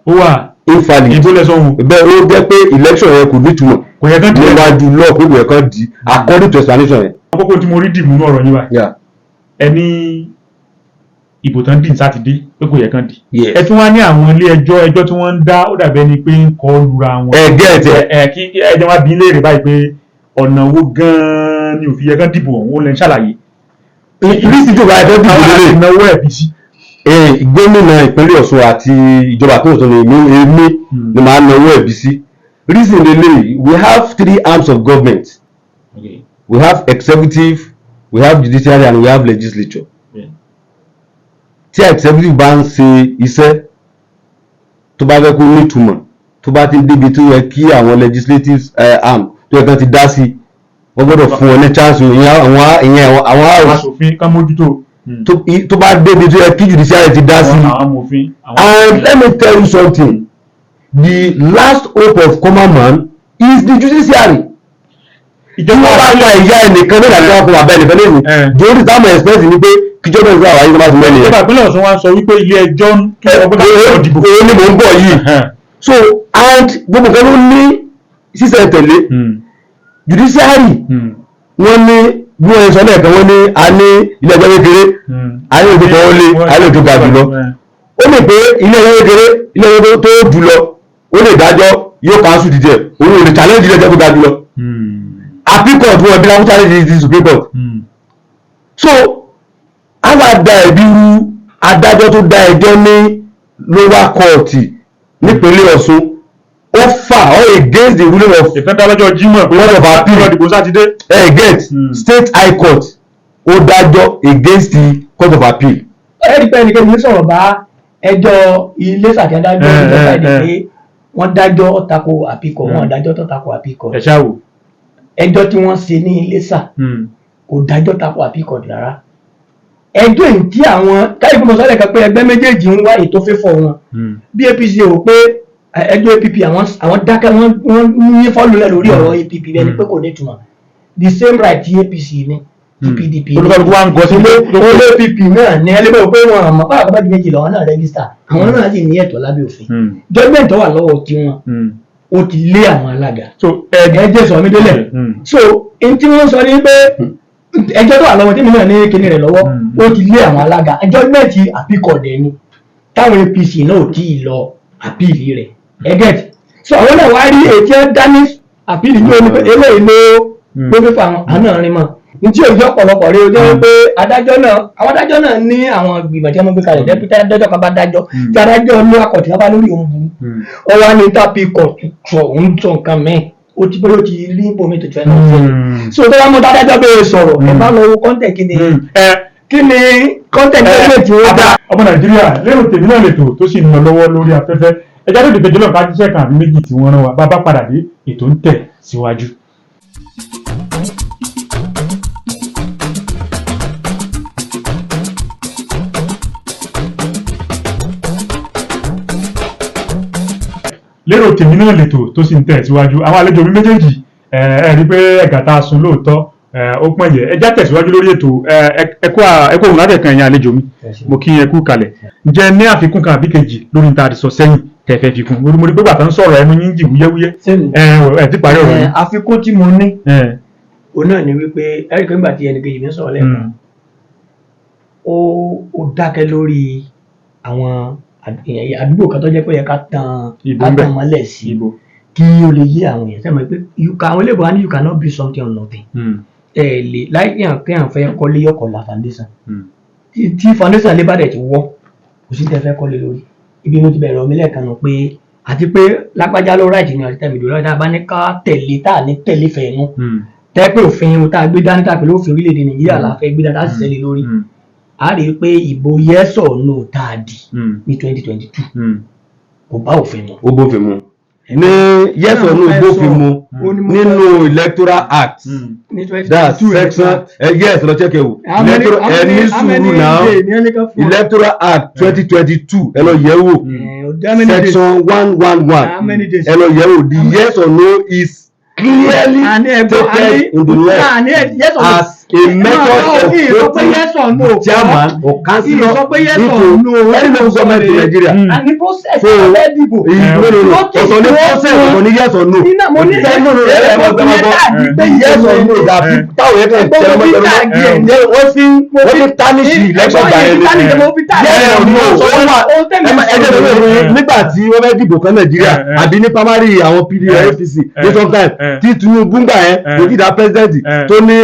ìbò lẹ́sọ̀hún bẹ́ẹ̀ ó jẹ́ pé election yẹn kò nítumọ̀ kò yẹ kán di níwájú lọ́ọ̀ pé kò yẹ kán di according to explanation yẹn. àkókò tí mo rí dìmú ní ọ̀rọ̀ yín báyìí ẹni ìbò tán dì ní sátidé pé kò yẹ kán di ẹ tún wá ní àwọn ilé ẹjọ́ tí wọ́n ń dá ó dàbí ẹni pé ń kọ́ lura wọn kí ẹjọ́ wá bí léèrè báyìí pé ọ̀nà wo gan-an ni òfin yẹ kán dìbò ọ̀hún ó lẹ́ ń ṣàlàyé. ìrísí ìjọba ẹ̀fẹ́ dìbò lélẹ̀ ìnáwó ẹ̀bí sí. gómìnà ìpínlẹ̀ Ọ̀ṣun àti ìjọba tó sọ ní èmi ni màá náwó ẹ̀bí sí. reason lélẹ̀ we have 3 arms of government we have executive we have judiciary and we have legislature. tí executive bá ń ṣe iṣẹ́ tó bá fẹ́ kó nítumọ̀ tó bá ti débi tó yẹ kí àwọn legislative arm tó yẹ kán ti dá sí wọ́n gbọ́dọ̀ fún wọn ní chance ìyẹn àwọn aṣòfin ká mójútó tó bá débi tó yẹ kí judiciary ti dá sí. And let me tell you something, the last hope of common man is the judiciary. Ìjọba bá gba ìyá ẹnìkan ní ìdájọ́ fún abẹ́ ẹnìkan lẹ́nu jòrí táwọn express ni pé kíjọba ìgbà wáyé tó bá ti mẹ́lẹ̀. Ìjọba ìpínlẹ̀ Ọ̀ṣun wá sọ wípé ilé ẹjọ́ kí ọgbọ́n dìbò. Òun ni mò ń bọ̀ yìí. So and gbogbo kan ló ní sísẹ̀ tẹ̀lé judiciary wọ́n ní bí wọ́n sọ lẹ́ẹ̀kan wọ́n ní a ní ilé ẹjọ́ kékeré a ní òjò kan ó lé a ní òjò ga jùlọ. Ó lè pé ilé ẹjọ́ kékeré ilé ẹjọ́ tó jùlọ ó lè dájọ́ yóò cancel dídẹ òun ò lè challenge ilé ẹjọ́ tó ga jùlọ. Appeal court wọ́n bí láwọn challenge the Supreme Court. So àwọn àgbà ẹ̀bí ru adájọ́ tó dá ẹjọ́ ní lower court nípínlẹ̀ Ọ̀ṣun ó fà ọ́ against the ruling of ìfẹ́dájọ́ Jímọ̀ pé court of appeal ìdìbò sátidé against state high court ó dájọ́ against the court of appeal. ẹ̀rí pé ẹnikẹ́ni ní sọ̀rọ̀ bá ẹjọ́ ilé ṣàtẹ́dájọ́ ìjọba ìdè pé wọ́n dájọ́ tako appeal court wọ́n dájọ́ tó tako appeal court. ẹ̀ṣá wò. ẹjọ́ tí wọ́n ṣe ní Iléṣà kò dájọ́ tako appeal court rárá. ẹjọ́ èyí tí àwọn káyọ̀ fún mọ̀sálẹ̀ kan pé ẹgbẹ́ méjèèjì ń wá ètò fífọ́ wọn bí APC rò pé ẹjọ́ APP àwọn dákẹ́ wọ́n ní fọ́ọ̀lù lẹ́ lórí ọ̀rọ̀ APP bẹ́ẹ̀ ni pé kò ní ìtumọ̀ the same right tí APC ní tí PDP ní olùkọ́ wa ń gọ sí olè APP náà ní ẹlẹ́gbẹ́ pé wọn àmọ́ pàápàá bá di méjì lọ́wọ́ náà rẹ́gísítà àwọn náà sì ní ẹ̀tọ́ lábẹ́ òfin judgment tó wà lọ́wọ́ tiwọn ó ti lé àwọn alága ẹjẹ sọ mí délẹ̀ so n tí wọ́n sọ ní pé ẹjọ́ tó wà lọ́wọ́ tí mi náà ní kíní rẹ̀ lọ́wọ́ ó ti lé àwọn alága judgment àpíkọ̀dẹ̀ ni táwọn APC náà ò tí ì lọ àpíìlì rẹ̀ ẹgẹ́t so àwọn náà wá rí ètí ẹ dání àpíìlì ní omi pé eléyìí ló fi fa àwọn náà rin mọ́ n tí òjò ọ̀pọ̀lọpọ̀ rí o jẹ́ pé àwọn adájọ́ náà ní àwọn ìgbìmọ̀ tí wọ́n gbé kalẹ̀ dẹ́pítà adájọ́ kan bá dájọ́ tí adájọ́ ló akọ̀tì wọn bá lórí òun burú ọwọ́ ní tàbí kọ̀tù òun tó nǹkan mẹ́ẹ̀ ó ti bóyá ó ti rí ibòmí tó fẹ́ náà fún so tó bá mú adájọ́ bẹ́ẹ̀ sọ̀rọ̀ ẹ bá lọ wo kọ́ńtẹ̀ kí ni kọ́ńtẹ̀ tí ó dá. ọmọ Nàìjíríà lérò tèmi náà lètò tó sì ń lọ lọ́wọ́ lórí afẹ́fẹ́ ẹjá tó dìbò jọlọ ká jíṣẹ́ kan àbí méjì tí wọ́n rán wa bá bá padà dé ètò ń tẹ̀ síwájú. lérò tèmi náà lètò tó sì ń tẹ̀ síwájú àwọn àlejò mi méjèèjì ẹ rí pé ẹ̀gà tá a sun lóòótọ́ ó pọ̀ yẹ ẹjá tẹ̀síwájú lórí ètò ẹ̀kọ́ òun látẹ̀kan ẹ̀yìn àlejò mi mo kí ẹ kú kalẹ̀ ǹjẹ́ ní àfikún kan àbí kejì lórí ní ta àdìsọ sẹ́yìn tẹ̀fẹ̀ fi kún mo rí pé bàtà ń sọ̀rọ̀ ẹnu yín jì wúyẹ́wúyẹ́ ẹ̀ ti parí ọ̀rọ̀ yìí. àfikún tí mo ní òun náà ni wípé ẹ̀rí pé nígbà tí ẹnì kejì mi sọ̀rọ̀ lẹ́ẹ̀kan ó dákẹ́ lórí àwọn àdúgbò kan tó jẹ́ pé yẹ ká tàn mọ́lẹ̀ sí kí ó lè yé àwọn èèyàn sẹ́mi pé àwọn ilé ìbò wa ní you cannot build something on nothing lè láì kéèyàn fẹ́ kọ́lé yọkọ̀ la foundation tí foundation lè bá dẹ̀ ti wọ́ kò sí tẹ́ fẹ́ kọ́lé lórí ibi mo ti bẹ̀rẹ̀ omi lẹ́ẹ̀kan nù pé àti pé lágbájá ló ráìtì ní ọ̀sẹ̀ tẹ̀mídò lọ́dọ̀ tá a bá ní ká tẹ̀lé tá a ní tẹ̀lé fẹ̀ mú tẹ́ pé òfin tá a gbé dání tá a pè lófin orílẹ̀-èdè Nàìjíríà la fẹ́ gbé dání tá a sì tẹ̀lé lórí a rí i pé ìbò yes or no tá a dì ní 2022 kò bá òfin mu. ó bófin mu ní yes or no bófin mu nínú electoral act that section yes lọ check ẹ wò ẹni sùúrù náà electoral act 2022 ẹ lọ yẹ̀ wò section 111 ẹ lọ yẹ̀ wò the yes or no is clearly stated in the law as a method of voting chairman or councillor into any local government in Nigeria. And the process of dìbò. ọ̀tọ̀ ní process ọ̀tọ̀ ní yes or no. yes or no dàbí táwọn yẹn kàn tẹ̀lé mọ́tò wọ́n fi tánìṣì election gbà yẹn yes or no nígbà tí wọ́n fẹ́ dìbò kan Nàìjíríà àbí ní primary àwọn PDP APC ní sometime tí Tinubu gbà yẹn kò tí ì dá president tó ní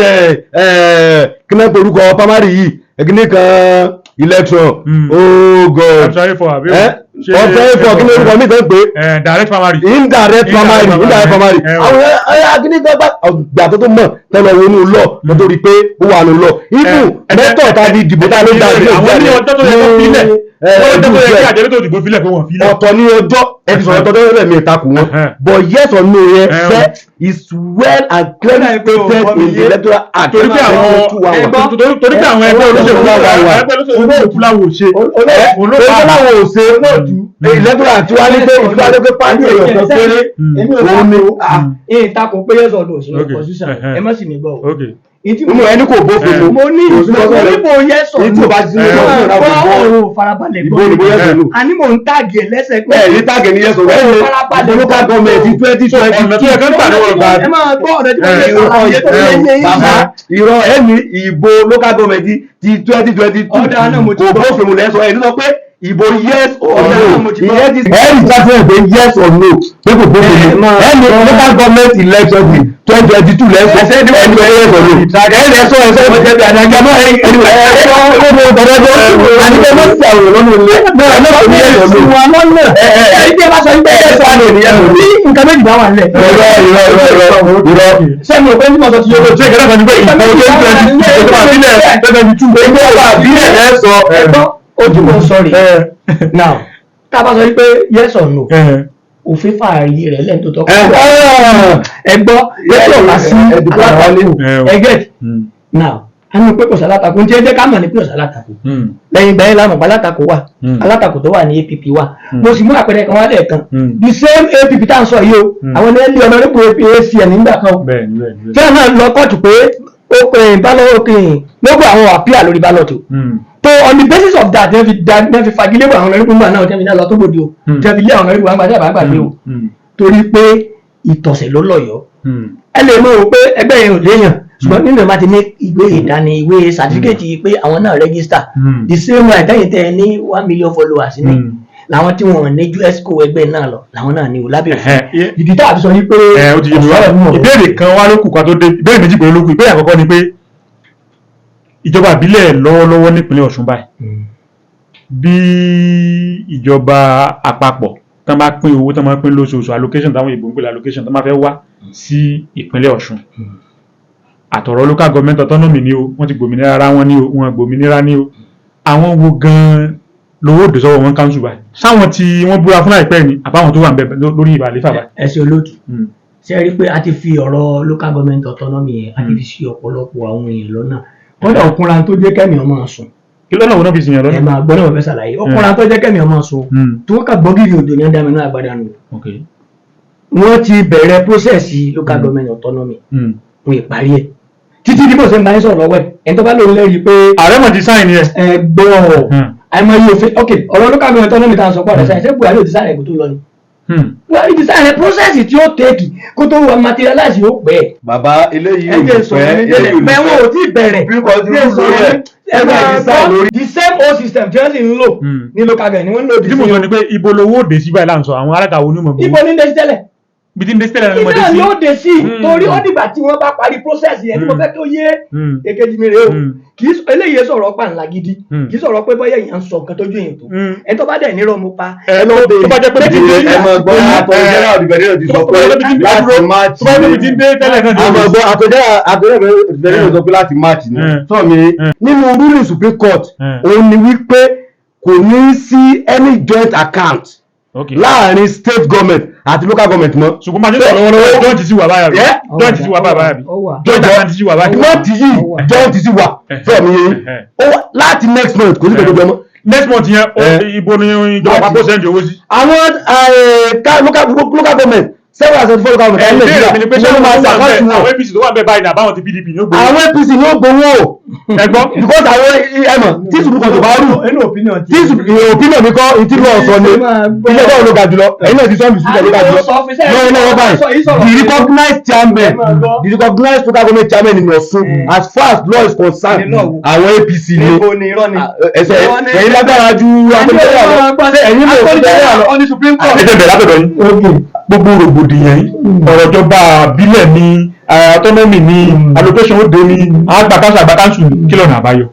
kíná orúkọ primary yìí kíní kan election oh god ọ̀sẹ̀ ìfọ̀ kí ni orúkọ mi sọ pé direct primary àwọn akínígbàgbà gbà tó mọ̀ tẹ́lẹ̀ wo inú lọ nítorí pé ó wà nù lọ ibù mẹ́tọ̀ tàbí ìdìbò tá ló dáa àwọn ní ọjọ́ tó yẹ kó filẹ̀ ọ̀tọ̀ ní ọjọ́ ẹbí sọ̀rọ̀ tọ́jọ́ rẹ̀ mi ìtakù wọn but yes or no yẹn set is well and clearly stated in the electoral act. torí pé àwọn ẹgbẹ́ olóṣèlú láwọ̀ ṣe olóṣèlú ṣe electoral act wá ní pé ìfúnadókè pàdé èèyàn kan péré òun ni. ìtakò pé yẹ́sọ̀ ọ̀dọ̀ òṣèlú opposition ẹ má sì mí gbọ́ o. mo ẹni kò bófin mu mo ní ìbò yẹ́sọ̀ ọ̀dọ̀ farabalẹ̀ gbọ́ àní mò ń tàgì ẹ̀ lẹ́sẹ̀ pé ní tàgì ní yẹ́sọ̀ rẹ̀ ní local government 2020 ẹ máa gbọ́ ọ̀rẹ́ tí wọ́n yẹ sàlàyé tó yẹ yín. bàbá irọ́ ẹni ìbò local government ti 2022 kò bófin mu lẹ́sọ̀ ẹ̀ nínú pé ìbò yes or no ìyẹn ti ẹni jáde pé yes or no pé kò bófin mu ẹni local government election ti 2022 lẹ́sọ̀ ẹni yes or no ẹni ẹ̀sọ́ ìjẹ́bi àdájọ́ ẹni ẹ̀sọ́ ọ̀gbọ̀n ọ̀gbọ̀n àníkẹ́ mọ́ sí àwọn ìlọ́nà ilé náà lọ́pọ̀ ní yes or no ẹni tí ẹ bá sọ ní yes or no ní nǹkan méjì bá wà nílẹ̀. irọ́ sẹ́mi ò pé ní mọ̀tò ti yọ lójú ìgbẹ́lẹ́ kan ní pé ìgbà tó ojúmọ̀ sọ̀rí now tá a bá sọ wípé yes or no òfin fààrí rẹ̀ lẹ́nu tó tọ́kọ̀ ẹgbọ́ lẹ́tọ̀ ọ̀la sí alátakò ẹgẹ́t now a ní pé kò sí alátakò ń jẹ́ ká mọ̀ ní pé kò sí alátakò lẹ́yìn ìgbà yẹn lámọ̀ pé alátakò wà alátakò tó wà ní APP wà mo sì mú àpẹẹrẹ kan wá lẹ́ẹ̀kan the same APP tá à ń sọ yìí o àwọn ẹni ọmọ nípò ACN nígbà kan fẹ́ẹ̀ náà lọ kóòtù pé ó pè gbogbo àwọn àpíà lórí bálọ̀tì so on the basis of that dem fi fagilé àwọn ọ̀nàrẹ́bù ńgbà náà tẹ́mi náà lọ tó gbòdì o dem fi lé àwọn ọ̀nàrẹ́bù àgbàdo àgbàgbé o torí pé ìtọ̀sẹ̀ ló lọ́yọ̀ọ́ ẹ lè mọ̀ pé ẹgbẹ́ yẹn ò léèyàn ṣùgbọ́n nínú ẹ̀ máa ti ní ìwé ìdání ìwé sàtífíkẹ́tì pé àwọn náà rẹ́gísítà the same way àtẹ̀yìn tẹ́ ẹ ní 1 million followers ní làwọn tí wọn ní ju esco ẹgbẹ́ náà lọ làwọn náà ní o lábẹ́ òfin ìdí tá a fi sọ ní pé ìbéèrè kan wá lókù ká tó dé ìbéèrè méjì pé lókù ìbéèrè àkọ́kọ́ ni pé ìjọba ìbílẹ̀ lọ́wọ́lọ́wọ́ nípínlẹ̀ Ọ̀ṣun báyìí bí ìjọba àpapọ̀ tán bá pín owó tán máa pín lóṣooṣù allocation táwọn ìbò ń pè allocation tán máa fẹ́ wá sí ìpínlẹ̀ Ọ̀ṣun àtọ̀rọ̀ local government autonomy ni o wọ́n ti gbòmìnira ara wọn ni o wọ́n gbòmìnira ni o àwọn wo gan-an lówó òdò sọ́wọ́ wọn council báyìí sáwọn tí wọ́n búra fún àìpẹ́ ni àbáwọn tó wà ń bẹ lórí ìbàlẹ́fà báyìí. ẹ ṣe olóòtú ṣe rí i pé a ti fi ọ̀rọ̀ local government autonomy yẹn a ti fi ṣe ọ̀pọ̀lọpọ̀ àwọn èèyàn lọ́nà kódà ọkùnrin tó jẹ́ kẹ́mi ọmọ sùn. kí lọ́nà òun náà fi sìyàn lọ́nà. ẹ máa gbọ́ náà fẹ́ ṣàlàyé ọkùnrin tó jẹ́ kẹ́mi ọmọ sùn tí wọ́n kà gbọ́gìrì odò ní ẹ̀dá mi náà àgbàdà nù. wọ́n ti bẹ̀rẹ̀ process local government autonomy wọn ìparí ẹ̀ títí bí mo ṣe ń bá yín sọ̀rọ̀ lọ́wọ́ ẹ̀ tó bá lóun lẹ́rìí pé. ààrẹ mọ̀ ti sáìn yẹn. ẹ gbọ́ àìmọ̀ yìí òfin ok ọ̀rọ̀ local government autonomy tá à ń sọ pọ̀ rẹ̀ sáyẹn ṣé Buhari ò ti sáyẹn kó tó lọ ni. Buhari ti sáyẹn process tí ó tẹ́kì kó tó wọ materialize yóò pẹ́. bàbá eléyìí ò pẹ́ pẹ́ wọn ò tí bẹ̀rẹ̀ the same old system tí wọ́n sì ń lò ní local government ni wọ́n ń lò. bí mo sọ ni pé ibo lowó òde sí báyìí láǹsọ àwọn alága wo ni mo gbọ́. ibo ní ndé sí tẹ́lẹ̀. bí ti ń dé sí tẹ́lẹ̀ ni mo dé sí. iná yóò dé sí torí ó dìgbà tí wọ́n bá parí process yẹn tí mo fẹ́ kó yé èkejì mi rèé o kì í eléyìí sọ̀rọ̀ pàǹlà gidi kì í sọ̀rọ̀ pé bóyá èèyàn ń sọ nǹkan tójú èèyàn tó ẹ tó bá dẹ̀ nírọ̀ mo pa ẹ lọ bèèrè. tó bá jẹ́ pé bí ti dé ẹmọ gbọ́ àtọ̀jẹ́rà òdìbẹ̀rẹ̀ ti sọ pé láti máàcì tó bá bí ti dé tẹ́lẹ̀ náà. àmọ́ gbọ́ àtọ̀jẹ́rà òdìbẹ̀rẹ̀ sọ pé láti máàcì ni sọ mi nínú ruling Supreme Court òun ni wípé kò ní sí any joint account láàrin state government àti local government mọ́. ṣùgbọ́n máa ń sọ̀rọ̀ wọn lọ́wọ́ jọ́ọ̀tì sí wà báyà bí jọ́ọ̀tì sí wà báyà bí jọ́ọ̀tì sí wà báyà bí jọ́ọ̀tì sí wà fẹ́ẹ̀ mi yẹn láti next month kò sí pẹ̀lú ọmọ. next month yẹn ibo ni ìjọba àpapọ̀ sẹ́ndì owó sí. àwọn local government several àti four local government. àwọn APC tó wà bẹ́ẹ̀ báyìí ní àbáwọn ti PDP ní ó gbowó. àwọn APC ní ó gbowó ẹ̀gbọ́n because àwọn ẹ̀mọ̀ tí Supreme Court bá rù tí opinion mi kọ́ ìtìlú ọ̀sán ni ilé ẹjọ́ ló ga jùlọ ẹ̀yin náà ti sọ́ọ̀mù sí ìjọba ga jùlọ lọ́wọ́ báyìí the recognized chairman the recognized local government chairman in Ọ̀ṣun as far as law is concerned àwọn APC ni ẹsẹ̀ ẹ̀yin lágbára ju akọ́nìtẹ́lẹ̀ àlọ́ ẹ̀yin ló akọ́nìtẹ́lẹ̀ àlọ́ ọ́ní Supreme Court. ẹ̀jẹ̀ bẹ̀rẹ̀ látọ̀dọ̀ yín gbogbo rògbòdìyàn yìí ọ̀rọ̀ ìjọba àbílẹ̀ ní autonomy ní allocation ó dé ní àgbàkáṣù kí lọ́nà àbáyọ.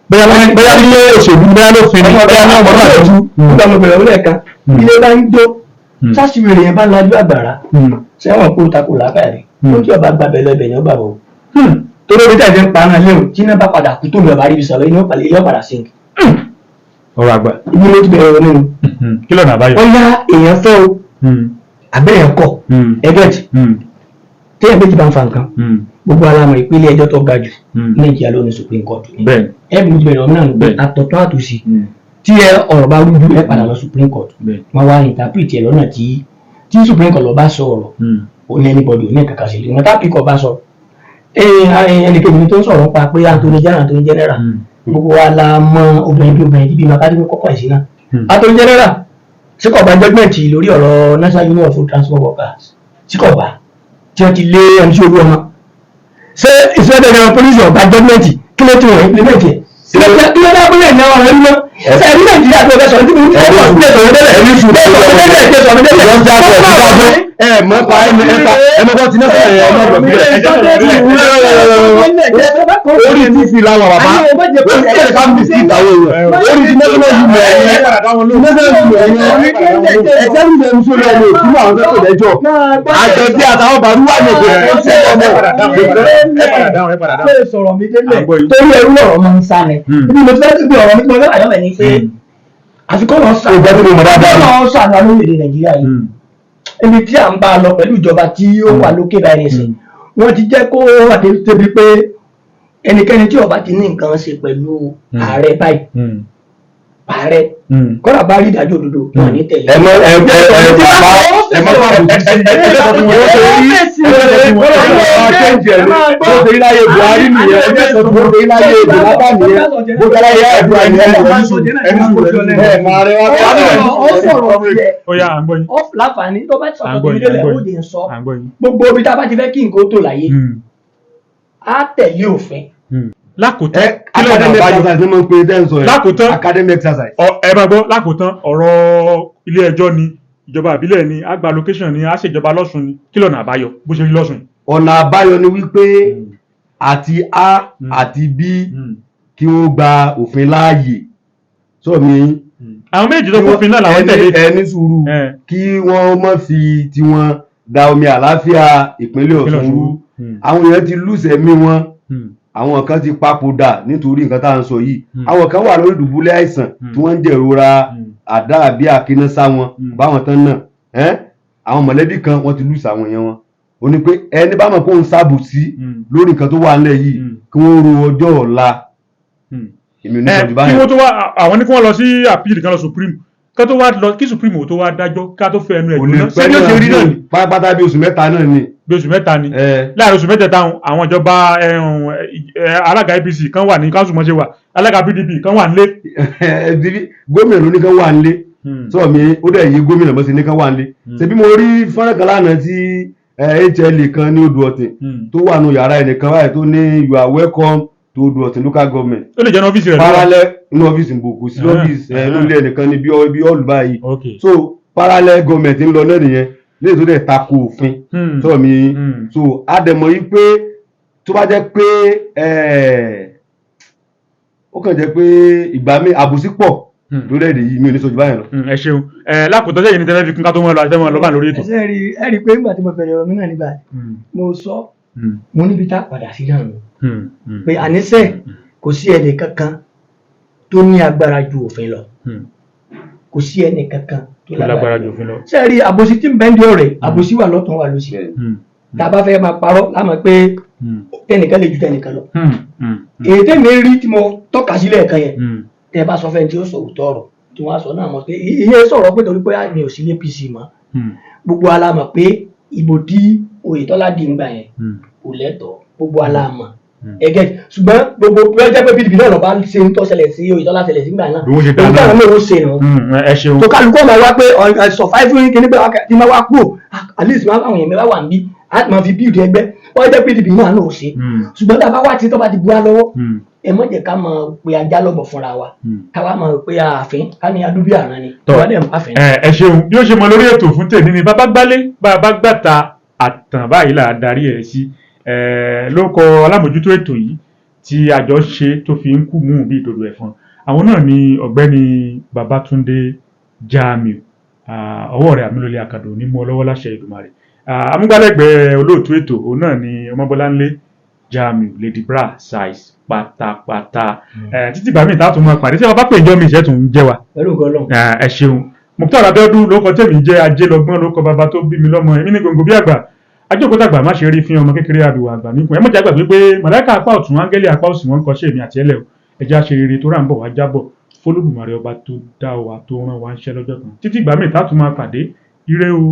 bóyá ilé òṣèlú bóyá ló fi ní bóyá ní ọmọ náà lójú. nígbà mo bẹ̀rẹ̀ wọlé kan ilé bá ń jó sásìwèrè yẹn bá ń lajú àgbàrá sẹ́wọ̀n kó takò lákàrí ó tí ọba gbàbẹ̀ lọ́bẹ̀ ní ọgbà bọ̀ torí orí tẹ̀sí ń pa náà léwu tí iná bá padà kú tó mi ọba rí ibi sọ̀rọ̀ inú ọ̀pàlẹ̀ yóò padà sink. ọ̀rọ̀ àgbà. ibi ló ti bẹ̀rẹ̀ ronú. kí lọ́nà àbáyọ. wọ́n yá èèyàn fẹ́ o àbẹ́yẹn kọ̀ ẹgẹ́tì téèyàn méjì bá ń fa nǹkan gbogbo alamọ̀ ìpínlẹ̀ ẹjọ́ tó ga jù Nàìjíríà ló ní Supreme Court ẹ̀bùn ló ti bẹ̀rẹ̀ ọ̀mí náà nígbà àtọ̀tọ̀ àtòsí tí ọ̀rọ̀ bá rújú ẹ padà lọ Supreme Court wọ́n wá interpret ẹ̀ lọ́nà tí Supreme Court lọ bá sọ ọ̀rọ̀ ó ní anybody ò ní kàkà sí wọn tápì kọ bá sọ ẹnìkejì tó ń sọ̀rọ̀ pa pé Anthony General gbogbo wa la mọ obìnrin bíi makadimi kọ́kọ́ ẹ̀sìn náà Anthony General tí kò bá judgement lórí ọ̀rọ̀ National Union of Road Transport Workers tí kò bá tí wọ́n ti lé ẹni tí olú ọmọ ṣé ìṣẹ́dẹ̀ ìjọba polisi ọ̀gá judgement kí ló ti wọ̀n implement ẹ̀ kí ló dá bóyá ìnáwó àwọn ẹni náà ṣe ẹni Nàìjíríà tó fẹ́ sọ̀rọ̀ tí mo ní ọ̀pọ̀ ìpínlẹ̀ sọ̀rọ̀ tẹ́lẹ̀ ẹni ṣùgbọ́n ẹmọ́kọ́ ti náà sọ̀rọ̀ ẹ̀mọ́ ọ̀gbọ̀n orí tí fi láwọn bàbá orí ká bí sí ìtàwó rẹ̀ orí tí náà sọ̀rọ̀ yìí mẹ́rin ẹ̀ẹ́sẹ́ ń bẹ̀rù sórí ọmọ òtún àwọn tó kò lẹ́jọ́ àjọ tí àtàwọn bàrú wà ní ìpínlẹ̀ tó ṣe ọmọ torí ẹrú lọ̀rọ̀ máa ń sá ni ibi mo ti fẹ́ gbé ọ̀rọ̀ mi tí mo fẹ́ àyọ̀mẹ̀ ni pé àfikún lọ sàn lórílẹ̀-èdè Nàìjíríà yìí ibi tí à ń bá a lọ pẹ̀lú ìjọba tí ó wà lókè báyìí nìsín wọ́n ti jẹ́ kó wà débi pé ẹnikẹ́ni tí ó bá ti ní nǹkan ṣe pẹ̀lú ààrẹ báyìí ààrẹ kọ́ra bá rí ìdájọ́ òdodo wọn ní tẹ̀lé. láǹfààní tó bá sọ̀rọ̀ tó nílé ó lè sọ gbogbo ibi tá a bá ti fẹ́ kí nǹkan tó láyé á tẹ̀lé òfin. lákòótán academic exercise ni mo ń pe dẹ́n sọ yẹn lákòótán academic exercise. ẹ máa gbọ́ lákòótán ọ̀rọ̀ ilé ẹjọ́ ni ìjọba àbílẹ̀ ni àgbà location ni àṣejọba lọ́sùn ni kí lọ́nà àbáyọ bó ṣe rí lọ́sùn. ọ̀nà àbáyọ ni wípé àti A àti B kí wọ́n gba òfin láàyè sọ mi. àwọn méjì tó kófin náà làwọn tẹ̀lé. ẹni sùúrù kí wọ́n má fi tiwọn da omi àlàáfíà ìpínlẹ̀ Ọ̀ṣun rú àwọn èèyàn ti lùsẹ̀mí wọn àwọn kan ti papòdà nítorí nǹkan tá à ń sọ yìí àwọn kan wà lórí ìdùbúlẹ̀ àìsàn tí wọ́n ń jẹ̀rora àdá àbí àkínánsá wọn báwọn tán náà àwọn mọ̀lẹ́bí kan wọ́n ti lùsà àwọn èèyàn wọn ó ní pé ẹni bá mọ̀ kó ń sábùsí lórí nǹkan tó wà nílẹ̀ yìí kí wọ́n ro ọjọ́ ọ̀la èmi ò ní sọ̀jú báyìí. kí wọ́n tó wá àwọn ní kí wọ́n lọ sí appeal kan lọ Supreme ká tó wá lọ kí Supreme tó wá dájọ́ ká tó fẹ́ ẹnu ẹ̀ gbóná ṣé bí ó ṣe rí náà ni pátápátá bí oṣù mẹ́ta náà ni. bí oṣù mẹ́ta ni láàrin oṣù mẹ́tẹ̀ẹ̀ta àwọn ìjọba alága APC kan wà ní council mọ́ṣẹ́ wà alága PDP kan wà nílé. gómìnà ló ní kan wà nílé sọ mi ó dẹ̀ yé gómìnà bó ṣe ní kan wà nílé ṣebí mo rí fọ́nrán kan lánàá tí HL kan ní Odò Ọ̀tìn tó wà nù yàrá ẹnìkan báyìí tó ní you are welcome to Odò Ọ̀tìn local government. ó lè jẹ́ ní ọ́fíìsì rẹ̀ parallel inú ọ́fíìsì ń bò kò sí ọ́fíìsì nílé ẹnìkan ní bí ọ́ọ̀lù báyìí so parallel government ń lọ náà nìyẹn léyìí tó dẹ̀ tako òfin sọ mi so àdèmọ̀ yìí pé tó bá jẹ́ pé ó kàn jẹ́ pé ìgbà mi àbòsí pọ̀ lórílẹ̀-èdè yìí mi ò ní sọ jù báyìí lọ. ẹ ṣeun lákòótọ́ sẹ́yìn ní tẹ́lẹ̀ fi kún ká tó mọ́ lọ àti tẹ́lẹ̀ lọ́bàá lórí ètò. ẹ rí i pé nígbà tí mo bẹ̀rẹ̀ ọ̀rọ̀ mi náà nígbà mo sọ mo níbi tá a padà sí náà nù pé àníṣe kò sí ẹnì kankan tó ní agbára ju òfin lọ kò sí ẹnì kankan tó lágbára ju òfin lọ. ṣé ẹ rí àbòsí tí ń bẹ ń di ọ̀rẹ́ àbòsí wà lọ́tún wà lósì tá a bá fẹ́ máa parọ́ láàmú pé tẹnìkan lè ju tẹnìkan lọ. èyí tẹ́mi rí tí mo tọ́ka sílẹ̀ kan yẹn tẹ́ bá sọ fẹ́ni tí ó sọ òótọ́ ọ̀rọ̀ tí wọ́n á sọ náà mọ̀ pé ìyẹn sọ̀rọ̀ pé torí pé mi ò sí ní APC mọ́ gbogbo alámọ̀ pé ìbò tí Oyètọ́lá dì ń gbà yẹn kò lẹ́tọ̀ọ́ gbogbo alámọ̀ ẹgẹ ṣùgbọ́n gbogbo pẹ́ẹ́jẹ́ pé PDP náà lọ́ba ṣe ń tọ́sẹ̀lẹ̀ sí Oyètọ́lá ṣẹlẹ̀ sí gbà náà èyí káwọn náà ó ṣe nù. tó kálukọ́ máa wá pé survive kí ní pé tí máa wá kú at least máa àwọn èèyàn mẹ́wàá wà ń bí á máa fi build ẹgbẹ́ wọ́n jẹ́ PDP náà ó ṣe ṣùgbọ́n tá a bá wá tí tó bá ti bu wá lọ́wọ́ ẹ mọ̀ jẹ́ ká máa pe ajá lọ́bọ̀ fúnra wa ká wá máa pe ààfin ká ní adúbí àná ni ìwádìí ẹ̀ ń pàfẹ́. ẹ ṣeun bí ó ṣe mọ lórí ètò fún tèmi ni bàbá gbálé bàbá gbàtà àtàn báyìí là á darí ẹ̀ sí ló kọ alámòjútó ètò yìí tí àjọ ṣe tó fi ń kú mú bí ìdodo ẹ̀fọn àwọn náà ni ọ̀gbẹ́ni Babátúndé Jamiu ọwọ́ rẹ̀ àmúlòlẹ̀ àkàdò ní mú ọlọ́wọ́ láṣẹ Èdùmàrè amúgbálẹ́gbẹ̀ẹ́ olóòtú ètò òun náà ni Ọmọbọ́láńlé Jamiu Lady Bra size pátápátá títí bàmí ìta tó máa pàdé tí wọn bá pè jọ mi ìṣẹ́ tó ń jẹ́ wa ẹ ṣeun Mukhtar Abiodun ló kọ tèmi jẹ́ Ajélọgbọ́n ló kọ bàbá tó bí mi lọ́mọ èmi ní gbòǹgbò bí àgbà ajókòó tàgbà má ṣe rí fi ọmọ kékeré àbíwá àgbà nípò ẹ mọ̀jà gbàgbé pé màláìka apá ọ̀tún áńgẹ́lì apá òsì wọn ń kọ́ṣẹ́ èmi àti ẹlẹ́ o ẹja ṣe rere tó rà ń bọ̀ wá jábọ̀ fólódùmarè ọba tó dá wa tó rán wa ń ṣẹ́ lọ́jọ́ kan títí ìgbà míì tá tún máa pàdé ire o.